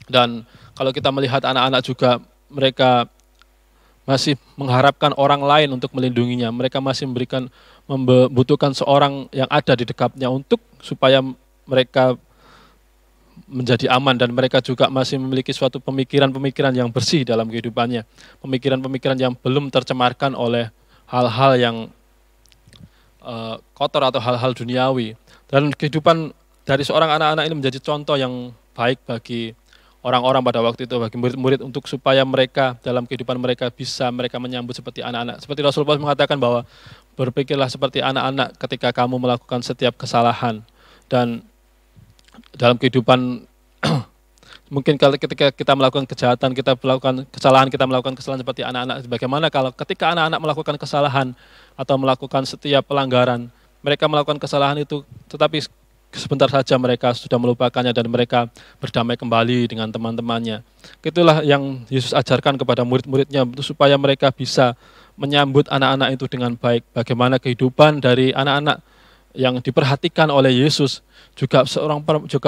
[SPEAKER 1] Dan kalau kita melihat anak-anak juga, mereka masih mengharapkan orang lain untuk melindunginya. Mereka masih membutuhkan seorang yang ada di dekatnya untuk supaya mereka menjadi aman, dan mereka juga masih memiliki suatu pemikiran-pemikiran yang bersih dalam kehidupannya. Pemikiran-pemikiran yang belum tercemarkan oleh hal-hal yang kotor atau hal-hal duniawi. Dan kehidupan dari seorang anak-anak ini menjadi contoh yang baik bagi orang-orang pada waktu itu, bagi murid-murid, untuk supaya mereka dalam kehidupan mereka bisa mereka menyambut seperti anak-anak. Seperti Rasul Paulus mengatakan bahwa berpikirlah seperti anak-anak ketika kamu melakukan setiap kesalahan. Dan dalam kehidupan mungkin kalau ketika kita melakukan kejahatan, kita melakukan kesalahan seperti anak-anak. Bagaimana kalau ketika anak-anak melakukan kesalahan atau melakukan setiap pelanggaran, mereka melakukan kesalahan itu, tetapi sebentar saja mereka sudah melupakannya dan mereka berdamai kembali dengan teman-temannya. Itulah yang Yesus ajarkan kepada murid-muridnya supaya mereka bisa menyambut anak-anak itu dengan baik. Bagaimana kehidupan dari anak-anak yang diperhatikan oleh Yesus, juga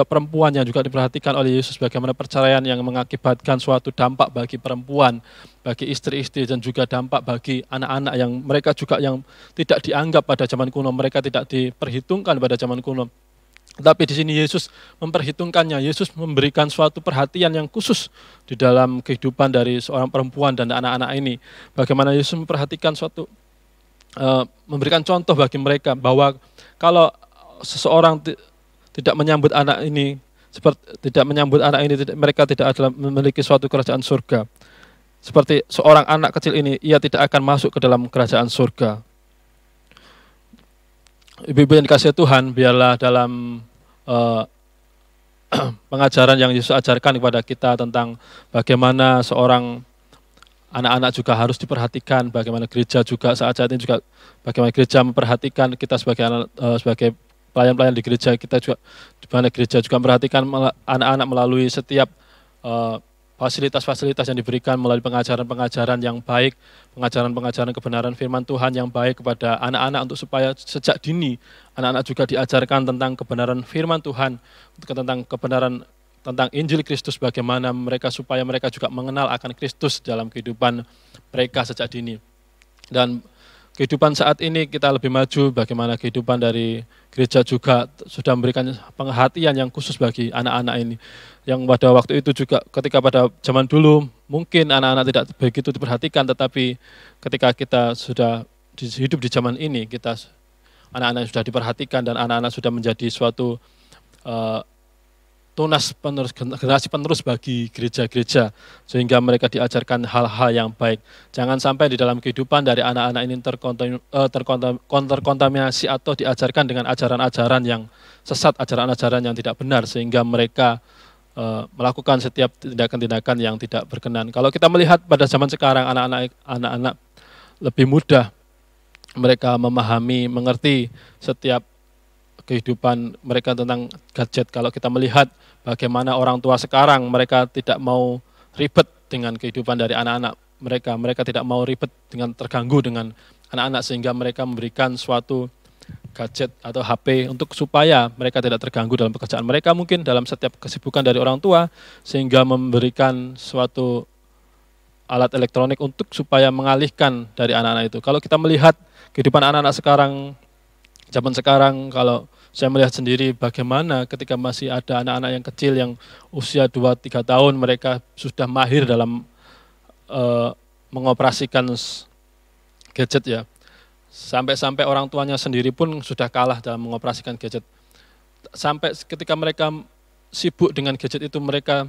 [SPEAKER 1] perempuan yang juga diperhatikan oleh Yesus, bagaimana perceraian yang mengakibatkan suatu dampak bagi perempuan, bagi istri-istri, dan juga dampak bagi anak-anak yang mereka juga yang tidak dianggap pada zaman kuno, mereka tidak diperhitungkan pada zaman kuno. Tapi di sini Yesus memperhitungkannya, Yesus memberikan suatu perhatian yang khusus di dalam kehidupan dari seorang perempuan dan anak-anak ini. Bagaimana Yesus memperhatikan suatu, memberikan contoh bagi mereka bahwa kalau seseorang tidak menyambut anak ini, mereka tidak adalah memiliki suatu kerajaan surga. Seperti seorang anak kecil ini, ia tidak akan masuk ke dalam kerajaan surga. Ibu-ibu yang dikasihi Tuhan, biarlah dalam pengajaran yang Yesus ajarkan kepada kita tentang bagaimana seorang anak-anak juga harus diperhatikan, bagaimana gereja juga saat ini juga, bagaimana gereja memperhatikan kita sebagai pelayan-pelayan di gereja, kita juga di mana gereja juga memperhatikan anak-anak melalui setiap fasilitas-fasilitas yang diberikan, melalui pengajaran-pengajaran yang baik, pengajaran-pengajaran kebenaran firman Tuhan yang baik kepada anak-anak, untuk supaya sejak dini anak-anak juga diajarkan tentang kebenaran firman Tuhan, tentang kebenaran tentang Injil Kristus, bagaimana mereka supaya mereka juga mengenal akan Kristus dalam kehidupan mereka sejak dini. Dan kehidupan saat ini kita lebih maju, bagaimana kehidupan dari gereja juga sudah memberikan perhatian yang khusus bagi anak-anak ini. Yang pada waktu itu juga, ketika pada zaman dulu mungkin anak-anak tidak begitu diperhatikan, tetapi ketika kita sudah hidup di zaman ini, kita anak-anak sudah diperhatikan dan anak-anak sudah menjadi suatu tunas penerus, generasi penerus bagi gereja-gereja, sehingga mereka diajarkan hal-hal yang baik. Jangan sampai di dalam kehidupan dari anak-anak ini terkontaminasi atau diajarkan dengan ajaran-ajaran yang sesat, ajaran-ajaran yang tidak benar, sehingga mereka melakukan setiap tindakan-tindakan yang tidak berkenan. Kalau kita melihat pada zaman sekarang, anak-anak lebih mudah mereka memahami, mengerti setiap kehidupan mereka tentang gadget. Kalau kita melihat bagaimana orang tua sekarang, mereka tidak mau ribet dengan kehidupan dari anak-anak mereka. Mereka tidak mau ribet dengan terganggu dengan anak-anak, sehingga mereka memberikan suatu gadget atau HP untuk supaya mereka tidak terganggu dalam pekerjaan mereka, mungkin dalam setiap kesibukan dari orang tua, sehingga memberikan suatu alat elektronik untuk supaya mengalihkan dari anak-anak itu. Kalau kita melihat kehidupan anak-anak sekarang, zaman sekarang, kalau saya melihat sendiri bagaimana ketika masih ada anak-anak yang kecil yang usia 2-3 tahun, mereka sudah mahir dalam mengoperasikan gadget ya. Sampai-sampai orang tuanya sendiri pun sudah kalah dalam mengoperasikan gadget. Sampai ketika mereka sibuk dengan gadget itu, mereka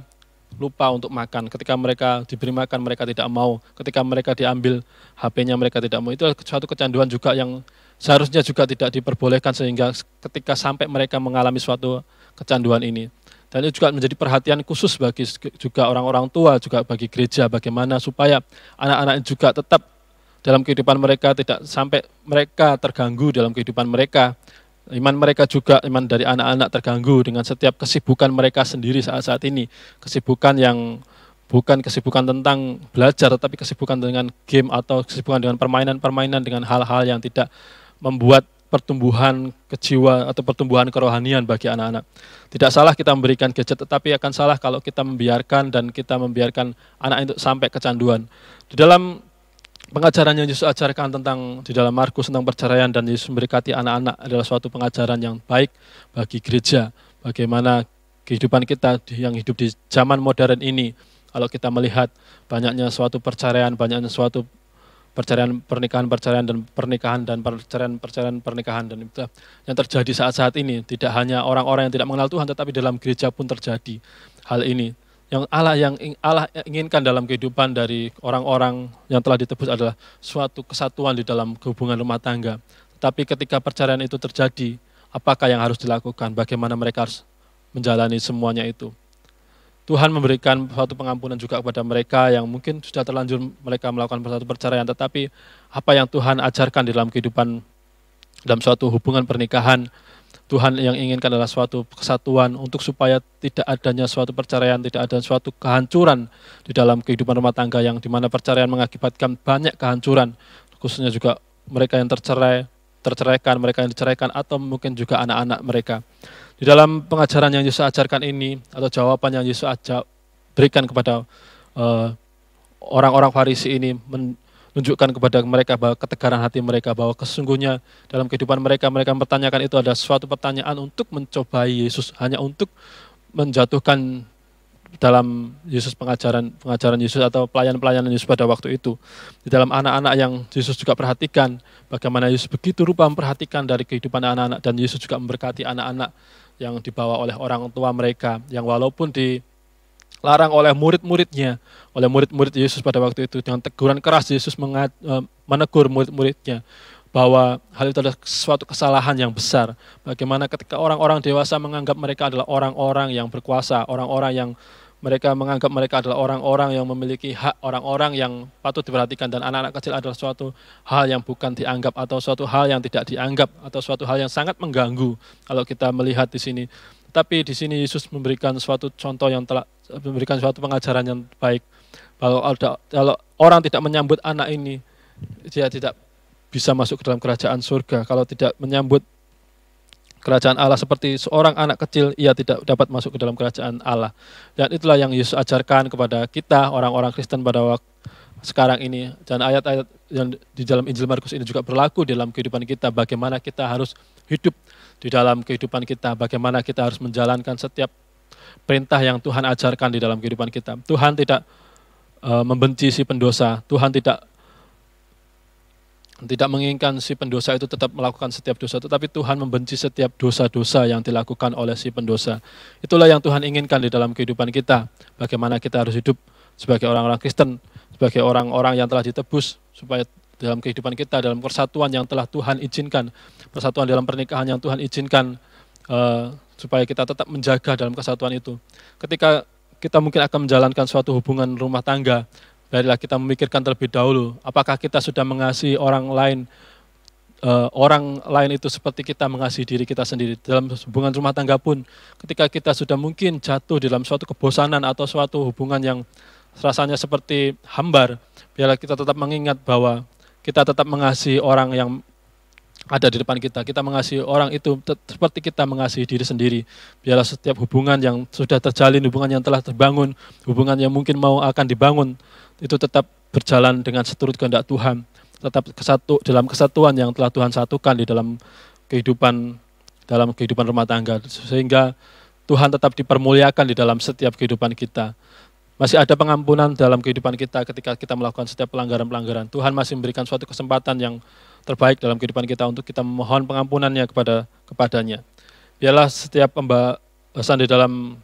[SPEAKER 1] lupa untuk makan. Ketika mereka diberi makan, mereka tidak mau. Ketika mereka diambil HP-nya, mereka tidak mau. Itu suatu kecanduan juga yang seharusnya juga tidak diperbolehkan, sehingga ketika sampai mereka mengalami suatu kecanduan ini. Dan itu juga menjadi perhatian khusus bagi juga orang-orang tua, juga bagi gereja, bagaimana supaya anak-anak juga tetap dalam kehidupan mereka, tidak sampai mereka terganggu dalam kehidupan mereka. Iman mereka juga, iman dari anak-anak terganggu dengan setiap kesibukan mereka sendiri saat-saat ini. Kesibukan yang bukan kesibukan tentang belajar, tetapi kesibukan dengan game atau kesibukan dengan permainan-permainan, dengan hal-hal yang tidak membuat pertumbuhan kejiwa atau pertumbuhan kerohanian bagi anak-anak. Tidak salah kita memberikan gadget, tetapi akan salah kalau kita membiarkan anak itu sampai kecanduan. Di dalam pengajaran yang Yesus ajarkan tentang di dalam Markus tentang perceraian dan Yesus memberkati anak-anak adalah suatu pengajaran yang baik bagi gereja. Bagaimana kehidupan kita yang hidup di zaman modern ini, kalau kita melihat banyaknya suatu perceraian, banyaknya suatu perceraian dan pernikahan dan itu yang terjadi saat-saat ini. Tidak hanya orang-orang yang tidak mengenal Tuhan, tetapi dalam gereja pun terjadi hal ini. Yang Allah inginkan dalam kehidupan dari orang-orang yang telah ditebus adalah suatu kesatuan di dalam hubungan rumah tangga. Tetapi ketika perceraian itu terjadi, apakah yang harus dilakukan? Bagaimana mereka harus menjalani semuanya itu? Tuhan memberikan suatu pengampunan juga kepada mereka yang mungkin sudah terlanjur mereka melakukan suatu perceraian, tetapi apa yang Tuhan ajarkan di dalam kehidupan, dalam suatu hubungan pernikahan, Tuhan yang inginkan adalah suatu kesatuan untuk supaya tidak adanya suatu perceraian, tidak ada suatu kehancuran di dalam kehidupan rumah tangga, yang dimana perceraian mengakibatkan banyak kehancuran, khususnya juga mereka yang terceraikan, mereka yang diceraikan, atau mungkin juga anak-anak mereka. Di dalam pengajaran yang Yesus ajarkan ini, atau jawaban yang Yesus berikan kepada orang-orang Farisi ini, menunjukkan kepada mereka bahwa ketegaran hati mereka, bahwa sesungguhnya dalam kehidupan mereka mempertanyakan itu ada suatu pertanyaan untuk mencobai Yesus, hanya untuk menjatuhkan dalam Yesus, pengajaran Yesus atau pelayanan Yesus pada waktu itu. Di dalam anak-anak yang Yesus juga perhatikan, bagaimana Yesus begitu rupa memperhatikan dari kehidupan anak-anak, dan Yesus juga memberkati anak-anak yang dibawa oleh orang tua mereka, yang walaupun dilarang oleh murid-muridnya, oleh murid-murid Yesus pada waktu itu, dengan teguran keras Yesus menegur murid-muridnya, bahwa hal itu adalah suatu kesalahan yang besar. Bagaimana ketika orang-orang dewasa menganggap mereka adalah orang-orang yang berkuasa, orang-orang yang mereka menganggap mereka adalah orang-orang yang memiliki hak, orang-orang yang patut diperhatikan, dan anak-anak kecil adalah suatu hal yang bukan dianggap, atau suatu hal yang tidak dianggap, atau suatu hal yang sangat mengganggu kalau kita melihat di sini. Tapi di sini Yesus memberikan suatu contoh yang telah memberikan suatu pengajaran yang baik, bahwa kalau orang tidak menyambut anak ini, dia tidak bisa masuk ke dalam kerajaan surga. Kalau tidak menyambut kerajaan Allah seperti seorang anak kecil, ia tidak dapat masuk ke dalam kerajaan Allah. Dan itulah yang Yesus ajarkan kepada kita, orang-orang Kristen pada waktu sekarang ini. Dan ayat-ayat yang di dalam Injil Markus ini juga berlaku dalam kehidupan kita, bagaimana kita harus hidup di dalam kehidupan kita, bagaimana kita harus menjalankan setiap perintah yang Tuhan ajarkan di dalam kehidupan kita. Tuhan tidak membenci si pendosa, Tuhan tidak tidak menginginkan si pendosa itu tetap melakukan setiap dosa, tetapi Tuhan membenci setiap dosa-dosa yang dilakukan oleh si pendosa. Itulah yang Tuhan inginkan di dalam kehidupan kita. Bagaimana kita harus hidup sebagai orang-orang Kristen, sebagai orang-orang yang telah ditebus, supaya dalam kehidupan kita, dalam persatuan yang telah Tuhan izinkan, persatuan dalam pernikahan yang Tuhan izinkan, supaya kita tetap menjaga dalam kesatuan itu. Ketika kita mungkin akan menjalankan suatu hubungan rumah tangga, marilah kita memikirkan terlebih dahulu, apakah kita sudah mengasihi orang lain itu seperti kita mengasihi diri kita sendiri. Dalam hubungan rumah tangga pun, ketika kita sudah mungkin jatuh dalam suatu kebosanan atau suatu hubungan yang rasanya seperti hambar, biarlah kita tetap mengingat bahwa kita tetap mengasihi orang yang ada di depan kita. Kita mengasihi orang itu seperti kita mengasihi diri sendiri. Biarlah setiap hubungan yang sudah terjalin, hubungan yang telah terbangun, hubungan yang mungkin mau akan dibangun, itu tetap berjalan dengan seturut kehendak Tuhan, tetap dalam kesatuan yang telah Tuhan satukan di dalam kehidupan rumah tangga, sehingga Tuhan tetap dipermuliakan di dalam setiap kehidupan kita. Masih ada pengampunan dalam kehidupan kita ketika kita melakukan setiap pelanggaran-pelanggaran. Tuhan masih memberikan suatu kesempatan yang terbaik dalam kehidupan kita untuk kita memohon pengampunannya kepadanya. Biarlah setiap pembahasan di dalam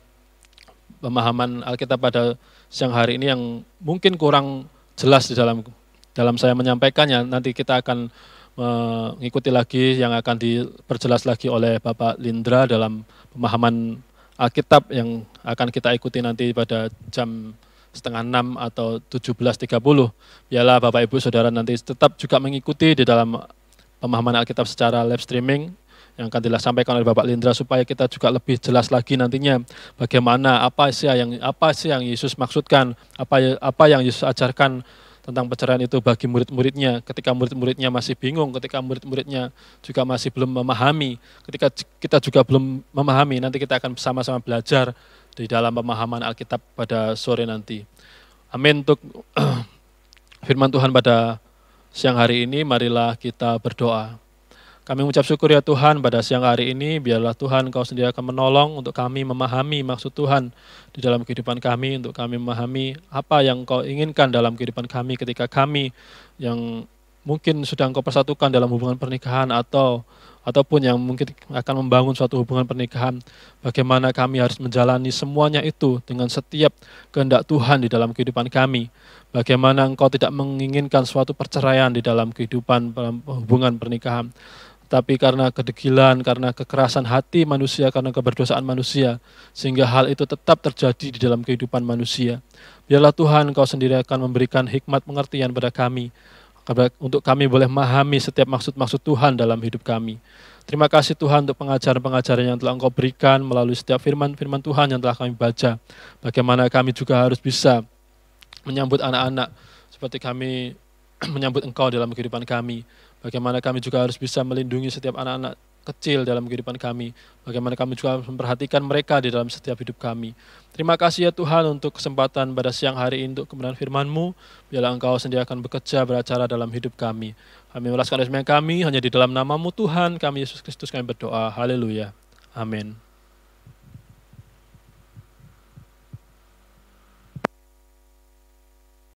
[SPEAKER 1] pemahaman Alkitab pada siang hari ini yang mungkin kurang jelas di dalam saya menyampaikannya, nanti kita akan mengikuti lagi yang akan diperjelas lagi oleh Bapak Lindra dalam pemahaman Alkitab yang akan kita ikuti nanti pada jam 5:30 atau 17.30. Biarlah Bapak Ibu Saudara nanti tetap juga mengikuti di dalam pemahaman Alkitab secara live streaming yang akan disampaikan oleh Bapak Lindra, supaya kita juga lebih jelas lagi nantinya bagaimana apa sih yang Yesus maksudkan, apa yang Yesus ajarkan tentang perceraian itu bagi murid-muridnya, ketika murid-muridnya masih bingung, ketika murid-muridnya juga masih belum memahami, ketika kita juga belum memahami, nanti kita akan sama-sama belajar di dalam pemahaman Alkitab pada sore nanti. Amin. Untuk firman Tuhan pada siang hari ini, marilah kita berdoa. Kami mengucap syukur ya Tuhan pada siang hari ini, biarlah Tuhan Engkau sendiri akan menolong untuk kami memahami maksud Tuhan di dalam kehidupan kami, untuk kami memahami apa yang Engkau inginkan dalam kehidupan kami ketika kami yang mungkin sudah Engkau persatukan dalam hubungan pernikahan ataupun yang mungkin akan membangun suatu hubungan pernikahan, bagaimana kami harus menjalani semuanya itu dengan setiap kehendak Tuhan di dalam kehidupan kami. Bagaimana Engkau tidak menginginkan suatu perceraian di dalam kehidupan hubungan pernikahan, tapi karena kedegilan, karena kekerasan hati manusia, karena keberdosaan manusia, sehingga hal itu tetap terjadi di dalam kehidupan manusia. Biarlah Tuhan Engkau sendiri akan memberikan hikmat pengertian pada kami, untuk kami boleh memahami setiap maksud-maksud Tuhan dalam hidup kami. Terima kasih Tuhan untuk pengajaran-pengajaran yang telah Engkau berikan melalui setiap firman-firman Tuhan yang telah kami baca. Bagaimana kami juga harus bisa menyambut anak-anak seperti kami menyambut Engkau dalam kehidupan kami. Bagaimana kami juga harus bisa melindungi setiap anak-anak kecil dalam kehidupan kami. Bagaimana kami juga harus memperhatikan mereka di dalam setiap hidup kami. Terima kasih ya Tuhan untuk kesempatan pada siang hari ini untuk kebenaran firman-Mu. Biarlah Engkau sendiri akan bekerja beracara dalam hidup kami. Kami melaskan resmi kami hanya di dalam nama-Mu Tuhan, kami Yesus Kristus kami berdoa. Haleluya. Amin.